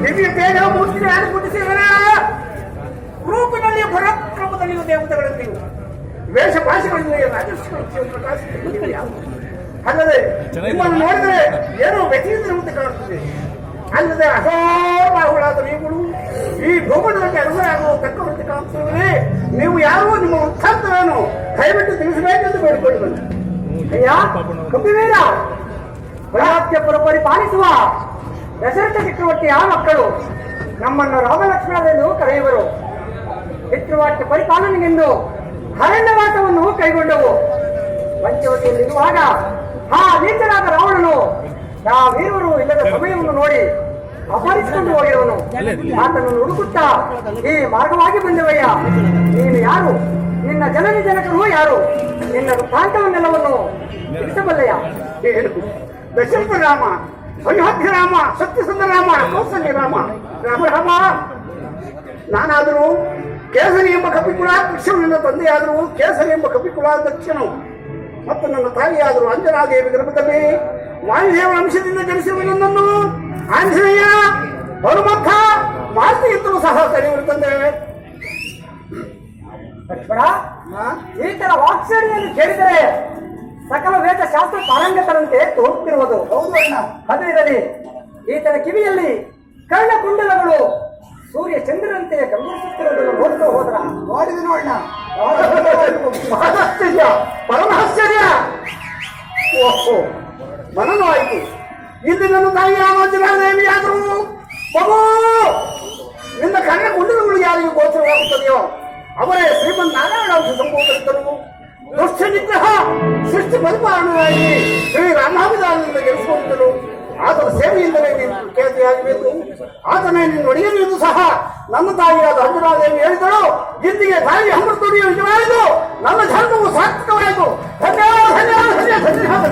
ದಿವ್ಯ ತೇಜ ಮೂರ್ತಿಗೆ ಅನುಭೂತಿಸಿದರ ರೂಪಿನಲ್ಲಿ ಪರಾಕ್ರಮದಲ್ಲಿಯೂ ದೇವತೆಗಳಲ್ಲಿಯೂ ವೇಷ ಭಾಷೆಗಳಲ್ಲಿ ಅಲ್ಲದೆ ನಿಮ್ಮನ್ನು ನೋಡಿದರೆ ಏನೋ ವ್ಯತಿಯಿಂದಿರುವಂತೆ ಕಾಣುತ್ತದೆ. ಅಲ್ಲದೆ ಅಹೋರಾಹುಗಳಾದ ನೀವುಗಳು ಈ ಭೂಮಂಡಲಕ್ಕೆ ಅನುಗುಣವಾಗುವ ತಕ್ಕವಂತೆ ಕಾಣುತ್ತದೆ. ನೀವು ಯಾರು, ನಿಮ್ಮ ವೃತ್ತಾಂತವೇನು ದಯವಿಟ್ಟು ತಿಳಿಸಬೇಕೆಂದು ಬೇಡಿಕೊಂಡು ಬಂದ. ಅಯ್ಯ ಕಪಿವೀರ, ಬಲಾತ್ಯಪುರ ಪರಿಪಾಲಿಸುವ ದಶರಥ ಚಕ್ರವರ್ತಿಯ ಮಕ್ಕಳು ನಮ್ಮನ್ನು ರಾಮಲಕ್ಷ್ಮಣರೆಂದು ಕರೆಯುವರು. ಚಕ್ರವರ್ತಿ ಪರಿಪಾಲನೆಗೆಂದು ಅರಣ್ಯವಾಸವನ್ನು ಕೈಗೊಂಡವು. ಪಂಚವಟಿಯಲ್ಲಿರುವಾಗ ಆ ನೀಚನಾದ ರಾವಣನು ವೀರರು ಇಲ್ಲದ ಸಮಯವನ್ನು ನೋಡಿ ಅಪಹರಿಸಿಕೊಂಡು ಹೋಗಿರುವನು. ಆತನನ್ನು ಹುಡುಕುತ್ತಾ ಈ ಮಾರ್ಗವಾಗಿ ಬಂದವಯ್ಯ. ನೀನು ಯಾರು? ನಿನ್ನ ಜನನಿ ಜನಕರು ಯಾರು? ನಿನ್ನ ಪ್ರಾಂತವನ್ನೆಲ್ಲವನ್ನು ತಿಳಿಸಬಲ್ಲೆಯ? ದಶರಥ ರಾಮ, ಅಯೋಧ್ಯ ರಾಮ, ಸತ್ಯಸಂಧ ರಾಮ, ಕೌಸಲ್ಯ ರಾಮ, ರಾಮ. ನಾನಾದರೂ ಕೇಸರಿ ಎಂಬ ಕಪಿಕುಲ ಕೃಷ್ಣನು ನನ್ನ ತಂದೆಯಾದರೂ ಕೇಸರಿ ಎಂಬ ಕಪಿಕುಲ ದಕ್ಷನು ಮತ್ತು ನನ್ನ ತಾಯಿಯಾದರೂ ಅಂಜನಾದೇವಿ ಗರ್ಭದಲ್ಲಿ ವಾಯುದೇವ ಅಂಶದಿಂದ ಜನಿಸಿರುವ ನನ್ನನ್ನು ಆಂಜನೇಯ, ಹನುಮಂತ, ಮಾರುತಿ ಎತ್ತಲು ಸಹ ಕರೆಯುವರು ತಂದೆ. ಲಕ್ಷ್ಮಣ, ಈತನ ವಾಕ್ಸರಿಯನ್ನು ಕೇಳಿದರೆ ಸಕಲ ವೇದ ಶಾಸ್ತ್ರ ಪಾರಂಗತರಂತೆ ತೋರುತ್ತಿರುವುದು. ಅದು ಇರಲಿ, ಈತನ ಕಿವಿಯಲ್ಲಿ ಕರ್ಣಕುಂಡಲಗಳು ಸೂರ್ಯ ಚಂದ್ರನಂತೆ ಗಮನಿಸುತ್ತಿರುವುದನ್ನು ನೋಡ್ತಾ ಹೋದ್ರ ನೋಡಿದ ನೋಡೋಣ. ಮಹಾಶ್ಚರ್ಯ, ಪರಮಾಶ್ಚರ್ಯ. ಓಹೋ, ಮನನೂ ಆಯಿತು. ಇಲ್ಲಿ ನನ್ನ ತಾಯಿ ರಾಮಾಂಜನಾದೇವಿ ಆದರೂ ಮಗು ನಿನ್ನ ಕಣ್ಣ ಕುಂಡಲಗಳು ಯಾರಿಗೆ ಗೋಚರವಾಗುತ್ತದೆಯೋ ಅವರೇ ಶ್ರೀಮನ್ ನಾರಾಯಣಾಂಶ ಸಂಭೂತರಿದ್ದರು. ದುಷ್ಟ ನಿಗ್ರಹ ಸೃಷ್ಟಿ ಪರಿಪಾಲನೆಯಾಗಿ ಶ್ರೀ ರಾಮಾಭಿಧಾನದಿಂದ ಗೆಲ್ಲಿಸಿಕೊಂಡಿದ್ದರು. ಆತನ ಸೇವೆಯಿಂದಲೇ ನೀನು ಕೇಳಿಯಾಗಬೇಕು. ಆತನೇ ನಿನ್ನ ಒಡೆಯಲು ಸಹ ನನ್ನ ತಾಯಿಯಾದ ಅಂಜನಾದೇವಿ ಹೇಳಿದಳು. ಇಂದಿಗೆ ತಾಯಿ ಅಮೃತೋಡಿಯು ನಿಜವಾಯಿತು. ನನ್ನ ಜನ್ಮವು ಸಾರ್ಥಕವಾಯಿತು. ಧನ್ಯವಾದ ಧನ್ಯವಾದ ಧನ್ಯವಾದ.